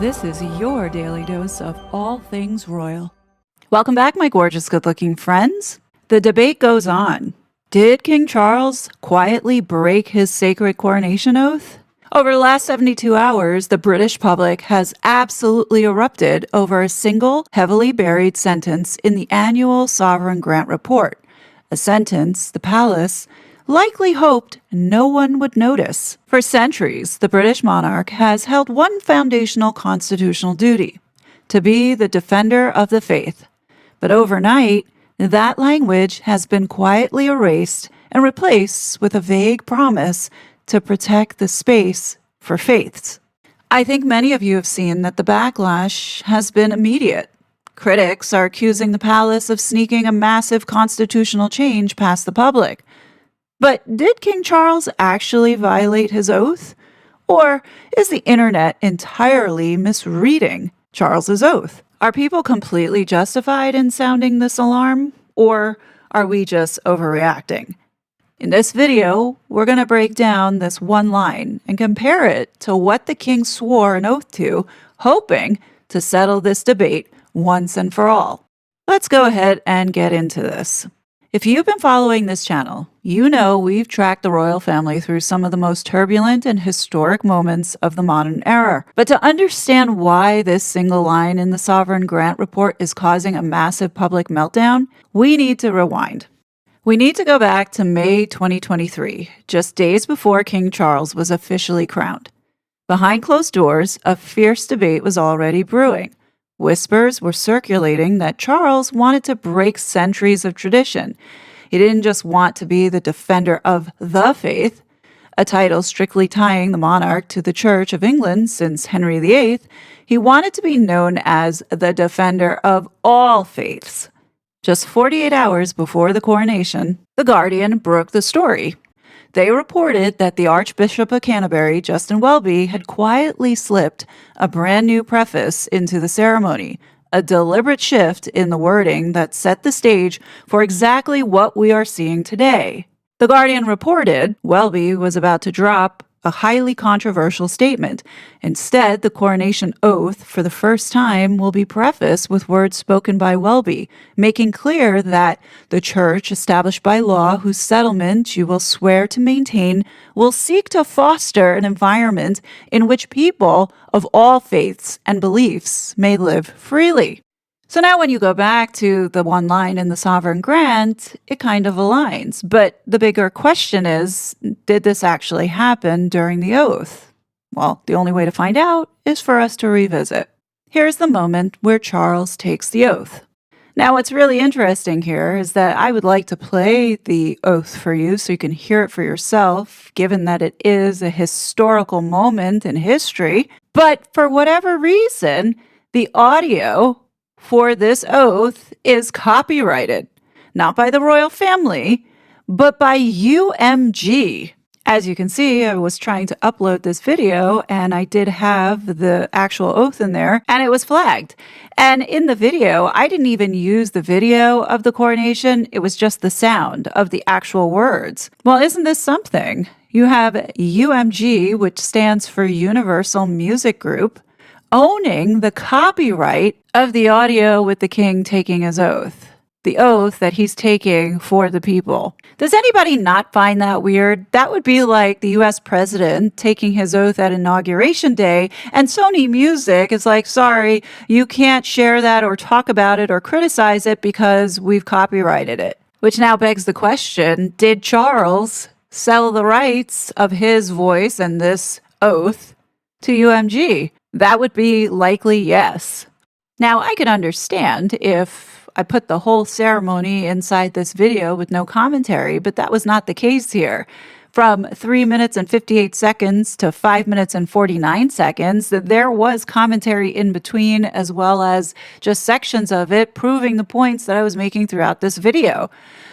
This is your daily dose of all things royal. Welcome back, my gorgeous, good-looking friends. The debate goes on. Did King Charles quietly break his sacred coronation oath? Over the last 72 hours, the British public has absolutely erupted over a single, heavily buried sentence in the annual Sovereign Grant Report. A sentence the palace likely hoped no one would notice. For centuries, the British monarch has held one foundational constitutional duty: to be the defender of the faith. But overnight, that language has been quietly erased and replaced with a vague promise to protect the space for faiths. I think many of you have seen that the backlash has been immediate. Critics are accusing the palace of sneaking a massive constitutional change past the public. But did King Charles actually violate his oath? Or is the internet entirely misreading Charles's oath? Are people completely justified in sounding this alarm? Or are we just overreacting? In this video, we're going to break down this one line and compare it to what the king swore an oath to, hoping to settle this debate once and for all. Let's go ahead and get into this. If you've been following this channel, you know we've tracked the royal family through some of the most turbulent and historic moments of the modern era. But to understand why this single line in the Sovereign Grant Report is causing a massive public meltdown, we need to rewind. We need to go back to May 2023, just days before King Charles was officially crowned. Behind closed doors, a fierce debate was already brewing. Whispers were circulating that Charles wanted to break centuries of tradition. He didn't just want to be the defender of the faith, a title strictly tying the monarch to the Church of England since Henry VIII. He wanted to be known as the defender of all faiths. Just 48 hours before the coronation, The Guardian broke the story. They reported that the Archbishop of Canterbury, Justin Welby, had quietly slipped a brand new preface into the ceremony, a deliberate shift in the wording that set the stage for exactly what we are seeing today. The Guardian reported Welby was about to drop a highly controversial statement. Instead, the coronation oath for the first time will be prefaced with words spoken by Welby, making clear that the church established by law whose settlement you will swear to maintain will seek to foster an environment in which people of all faiths and beliefs may live freely. So now when you go back to the one line in the Sovereign Grant, it kind of aligns. But the bigger question is, did this actually happen during the oath? Well, the only way to find out is for us to revisit. Here's the moment where Charles takes the oath. Now, what's really interesting here is that I would like to play the oath for you so you can hear it for yourself, given that it is a historical moment in history. But for whatever reason, the audio for this oath is copyrighted, not by the royal family, but by UMG. As you can see, I was trying to upload this video and I did have the actual oath in there and it was flagged. And in the video, I didn't even use the video of the coronation. It was just the sound of the actual words. Well, isn't this something? You have UMG, which stands for Universal Music Group, owning the copyright of the audio with the king taking his oath. The oath that he's taking for the people. Does anybody not find that weird? That would be like the US president taking his oath at Inauguration Day, and Sony Music is like, sorry, you can't share that or talk about it or criticize it because we've copyrighted it. Which now begs the question, did Charles sell the rights of his voice and this oath to UMG? That would be likely yes. Now, I could understand if I put the whole ceremony inside this video with no commentary, but that was not the case here. From 3 minutes and 58 seconds to 5 minutes and 49 seconds, there was commentary in between, as well as just sections of it proving the points that I was making throughout this video.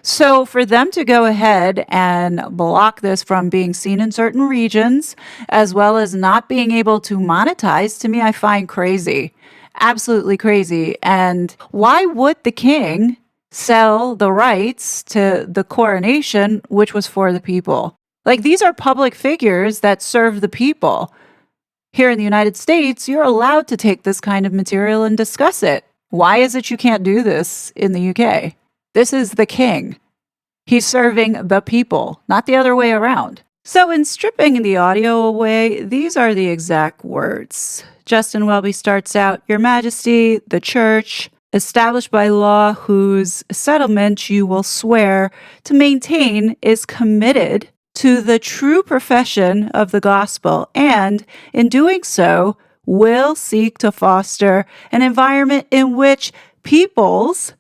So for them to go ahead and block this from being seen in certain regions, as well as not being able to monetize, to me, I find crazy. Absolutely crazy. And why would the king sell the rights to the coronation, which was for the people? Like, these are public figures that serve the people. Here in the United States, you're allowed to take this kind of material and discuss it. Why is it you can't do this in the UK? This is the king. He's serving the people, not the other way around. So in stripping the audio away, these are the exact words. Justin Welby starts out, Your Majesty, the church, established by law whose settlement you will swear to maintain is committed to the true profession of the gospel, and in doing so, will seek to foster an environment in which peoples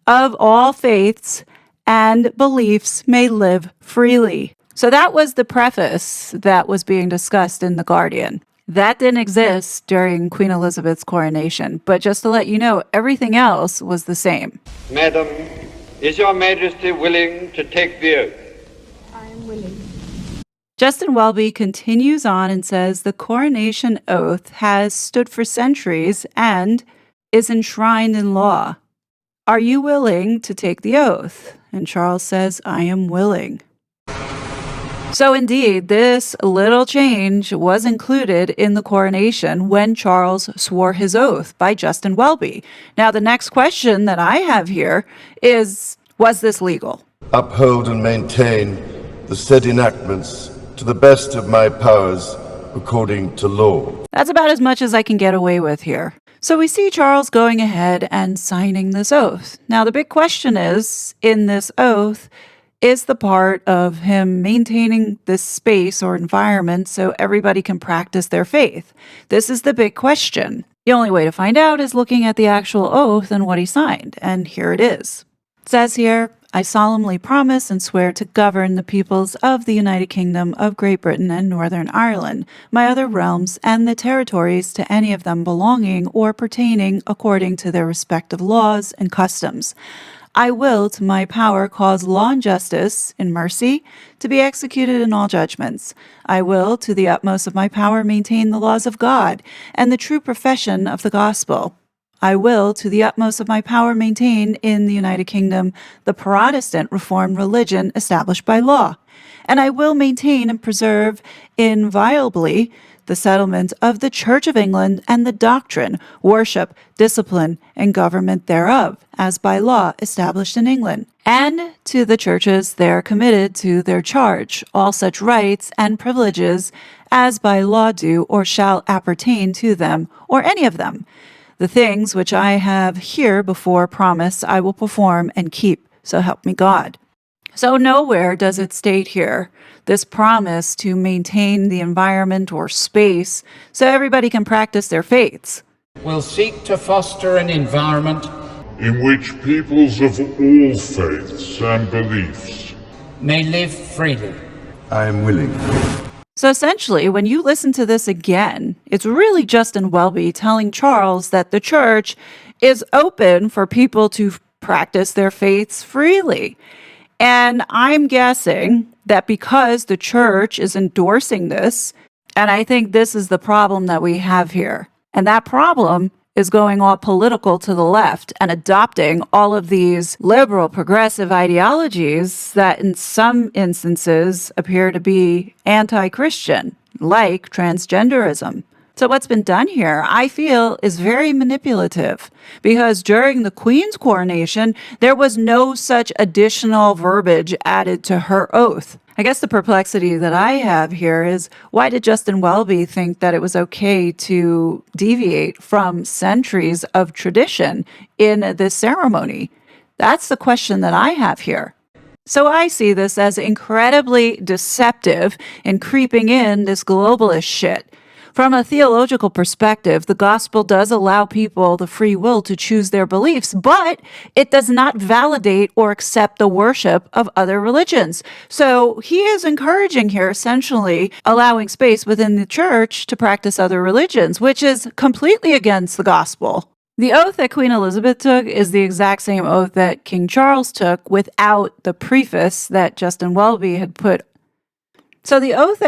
of all faiths and beliefs may live freely. So that was the preface that was being discussed in The Guardian. That didn't exist during Queen Elizabeth's coronation, but just to let you know, everything else was the same. Madam, is Your Majesty willing to take the oath? I am willing. Justin Welby continues on and says the coronation oath has stood for centuries and is enshrined in law. Are you willing to take the oath? And Charles says, I am willing. So indeed, this little change was included in the coronation when Charles swore his oath by Justin Welby. Now, the next question that I have here is, was this legal? Uphold and maintain the said enactments to the best of my powers according to law. That's about as much as I can get away with here. So we see Charles going ahead and signing this oath. Now, the big question is, in this oath, is the part of him maintaining this space or environment so everybody can practice their faith. This is the big question. The only way to find out is looking at the actual oath and what he signed, and here it is. It says here, I solemnly promise and swear to govern the peoples of the United Kingdom of Great Britain and Northern Ireland, my other realms, and the territories to any of them belonging or pertaining according to their respective laws and customs. I will, to my power, cause law and justice, in mercy, to be executed in all judgments. I will, to the utmost of my power, maintain the laws of God and the true profession of the gospel. I will, to the utmost of my power, maintain in the United Kingdom the Protestant Reformed religion established by law. And I will maintain and preserve inviolably the settlement of the Church of England and the doctrine, worship, discipline, and government thereof, as by law established in England. And to the churches there committed to their charge, all such rights and privileges as by law do or shall appertain to them, or any of them. The things which I have here before promised I will perform and keep, so help me God. So nowhere does it state here this promise to maintain the environment or space so everybody can practice their faiths. Will seek to foster an environment in which peoples of all faiths and beliefs may live freely. I am willing. So essentially, when you listen to this again, it's really Justin Welby telling Charles that the church is open for people to practice their faiths freely. And I'm guessing that because the church is endorsing this, and I think this is the problem that we have here, and that problem is going all political to the left and adopting all of these liberal progressive ideologies that in some instances appear to be anti-Christian, like transgenderism. So what's been done here, I feel, is very manipulative because during the Queen's coronation, there was no such additional verbiage added to her oath. I guess the perplexity that I have here is why did Justin Welby think that it was okay to deviate from centuries of tradition in this ceremony? That's the question that I have here. So I see this as incredibly deceptive and creeping in this globalist shit. From a theological perspective, the gospel does allow people the free will to choose their beliefs, but it does not validate or accept the worship of other religions. So he is encouraging here, essentially, allowing space within the church to practice other religions, which is completely against the gospel. The oath that Queen Elizabeth took is the exact same oath that King Charles took without the preface that Justin Welby had put. So the oath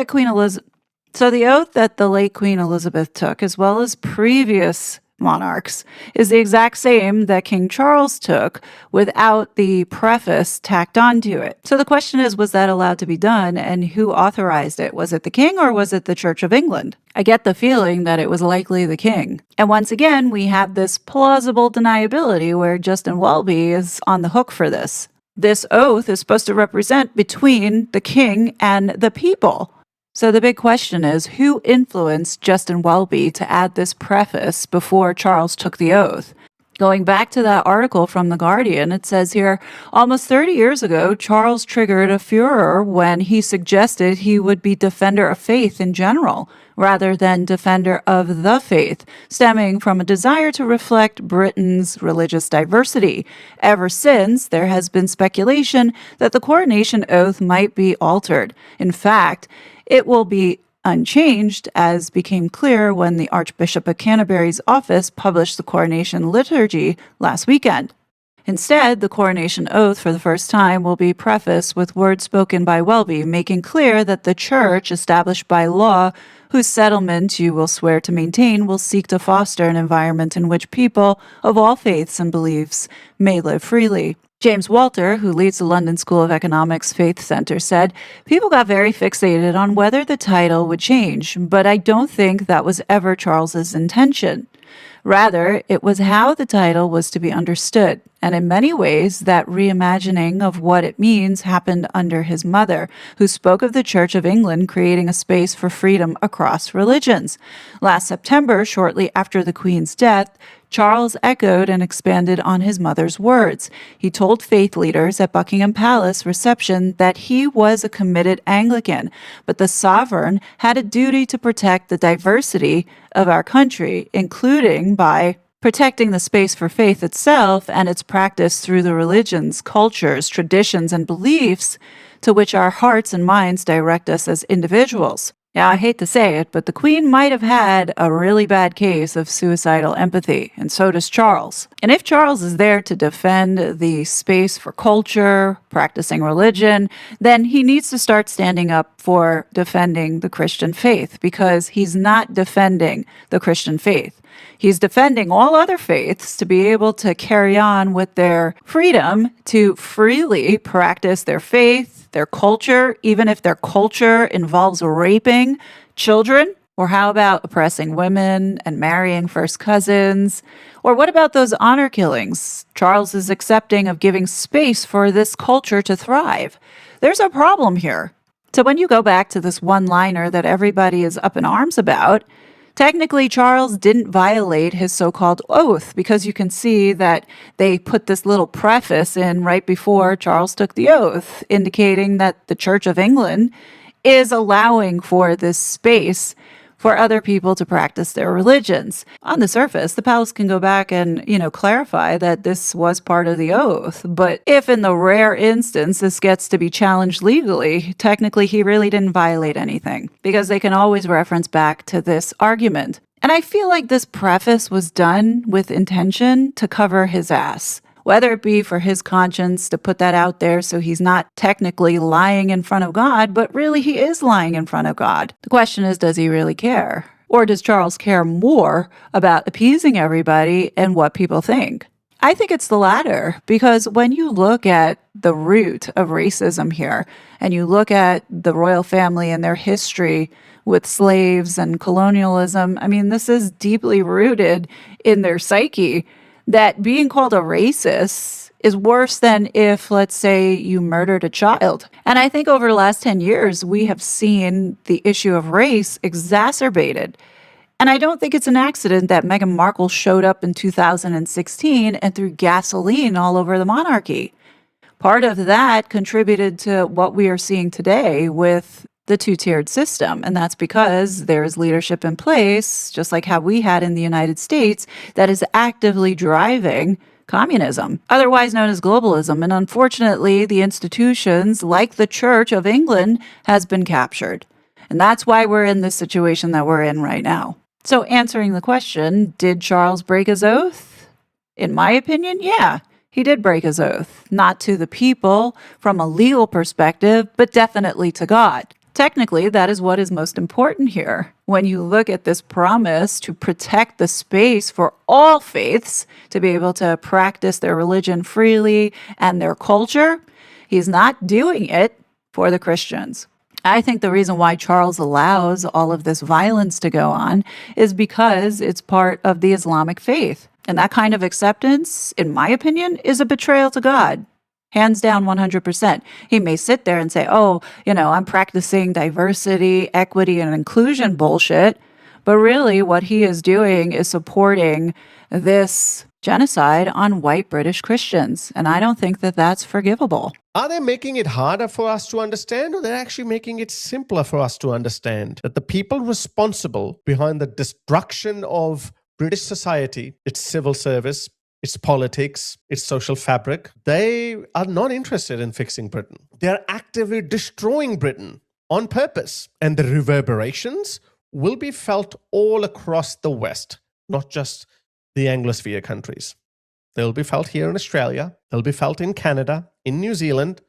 that the late Queen Elizabeth took, as well as previous monarchs is the exact same that King Charles took without the preface tacked onto it. So the question is, was that allowed to be done, and who authorized it? Was it the king or was it the Church of England? I get the feeling that it was likely the king. And once again, we have this plausible deniability where Justin Welby is on the hook for this. This oath is supposed to represent between the king and the people. So the big question is, who influenced Justin Welby to add this preface before Charles took the oath? Going back to that article from The Guardian, it says here, almost 30 years ago, Charles triggered a furor when he suggested he would be defender of faith in general, rather than defender of the faith, stemming from a desire to reflect Britain's religious diversity. Ever since, there has been speculation that the coronation oath might be altered. In fact, it will be unchanged, as became clear when the Archbishop of Canterbury's office published the coronation liturgy last weekend. Instead, the coronation oath for the first time will be prefaced with words spoken by Welby, making clear that the church, established by law, whose settlement you will swear to maintain, will seek to foster an environment in which people of all faiths and beliefs may live freely. James Walter, who leads the London School of Economics Faith Center, said, people got very fixated on whether the title would change, but I don't think that was ever Charles's intention. Rather, it was how the title was to be understood, and in many ways, that reimagining of what it means happened under his mother, who spoke of the Church of England creating a space for freedom across religions. Last September, shortly after the Queen's death, Charles echoed and expanded on his mother's words. He told faith leaders at Buckingham Palace reception that he was a committed Anglican, but the sovereign had a duty to protect the diversity of our country, including by protecting the space for faith itself and its practice through the religions, cultures, traditions, and beliefs to which our hearts and minds direct us as individuals. Now, I hate to say it, but the Queen might have had a really bad case of suicidal empathy, and so does Charles. And if Charles is there to defend the space for culture, practicing religion, then he needs to start standing up for defending the Christian faith, because he's not defending the Christian faith. He's defending all other faiths to be able to carry on with their freedom to freely practice their faith, their culture, even if their culture involves raping children. Or how about oppressing women and marrying first cousins? Or what about those honor killings? Charles is accepting of giving space for this culture to thrive. There's a problem here. So when you go back to this one-liner that everybody is up in arms about, technically, Charles didn't violate his so-called oath, because you can see that they put this little preface in right before Charles took the oath, indicating that the Church of England is allowing for this space for other people to practice their religions. On the surface, the palace can go back and, clarify that this was part of the oath. But if in the rare instance this gets to be challenged legally, technically he really didn't violate anything, because they can always reference back to this argument. And I feel like this preface was done with intention to cover his ass. Whether it be for his conscience to put that out there so he's not technically lying in front of God, but really he is lying in front of God. The question is, does he really care? Or does Charles care more about appeasing everybody and what people think? I think it's the latter, because when you look at the root of racism here, and you look at the royal family and their history with slaves and colonialism, this is deeply rooted in their psyche. That being called a racist is worse than if, let's say, you murdered a child. And I think over the last 10 years, we have seen the issue of race exacerbated. And I don't think it's an accident that Meghan Markle showed up in 2016 and threw gasoline all over the monarchy. Part of that contributed to what we are seeing today with the two-tiered system. And that's because there is leadership in place, just like how we had in the United States, that is actively driving communism, otherwise known as globalism. And unfortunately, the institutions like the Church of England has been captured. And that's why we're in this situation that we're in right now. So answering the question, did Charles break his oath? In my opinion, yeah. He did break his oath, not to the people from a legal perspective, but definitely to God. Technically, that is what is most important here. When you look at this promise to protect the space for all faiths to be able to practice their religion freely and their culture, he's not doing it for the Christians. I think the reason why Charles allows all of this violence to go on is because it's part of the Islamic faith. And that kind of acceptance, in my opinion, is a betrayal to God. Hands down, 100%. He may sit there and say, oh, I'm practicing diversity, equity, and inclusion bullshit. But really, what he is doing is supporting this genocide on white British Christians. And I don't think that that's forgivable. Are they making it harder for us to understand, or they're actually making it simpler for us to understand that the people responsible behind the destruction of British society, its civil service, its politics, its social fabric, they are not interested in fixing Britain. They're actively destroying Britain on purpose. And the reverberations will be felt all across the West, not just the Anglosphere countries. They'll be felt here in Australia. They'll be felt in Canada, in New Zealand,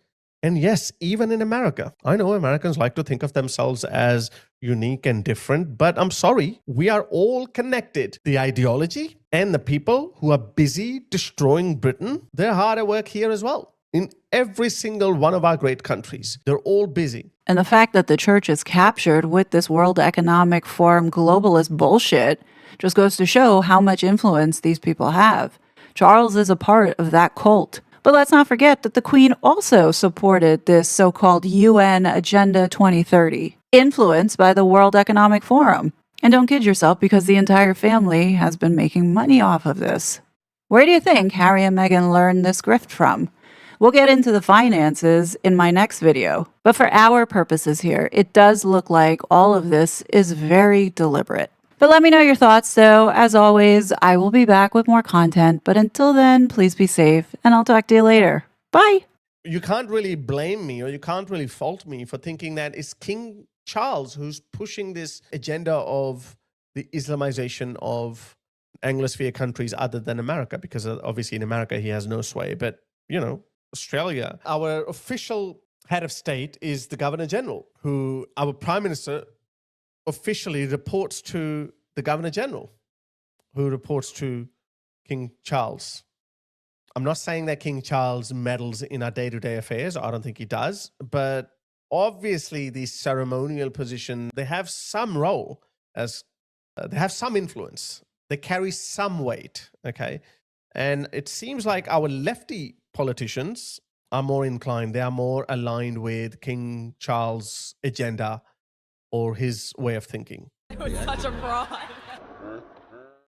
and yes, even in America. I know Americans like to think of themselves as unique and different, but I'm sorry, we are all connected. The ideology and the people who are busy destroying Britain, they're hard at work here as well. In every single one of our great countries, they're all busy. And the fact that the church is captured with this World Economic Forum globalist bullshit just goes to show how much influence these people have. Charles is a part of that cult. But let's not forget that the Queen also supported this so-called UN Agenda 2030, influenced by the World Economic Forum. And don't kid yourself, because the entire family has been making money off of this. Where do you think Harry and Meghan learned this grift from? We'll get into the finances in my next video. But for our purposes here, it does look like all of this is very deliberate. But let me know your thoughts, though. As always, I will be back with more content. But until then, please be safe, and I'll talk to you later. Bye! You can't really blame me, or you can't really fault me for thinking that it's King Charles who's pushing this agenda of the Islamization of Anglosphere countries other than America, because obviously in America he has no sway. But, Australia, our official head of state is the Governor General, who our Prime Minister officially reports to the Governor General, who reports to King Charles. I'm not saying that King Charles meddles in our day-to-day affairs. I don't think he does. But obviously, these ceremonial positions, they have some role, as they have some influence. They carry some weight, okay? And it seems like our lefty politicians are more inclined. They are more aligned with King Charles' agenda or his way of thinking. It was such a fraud.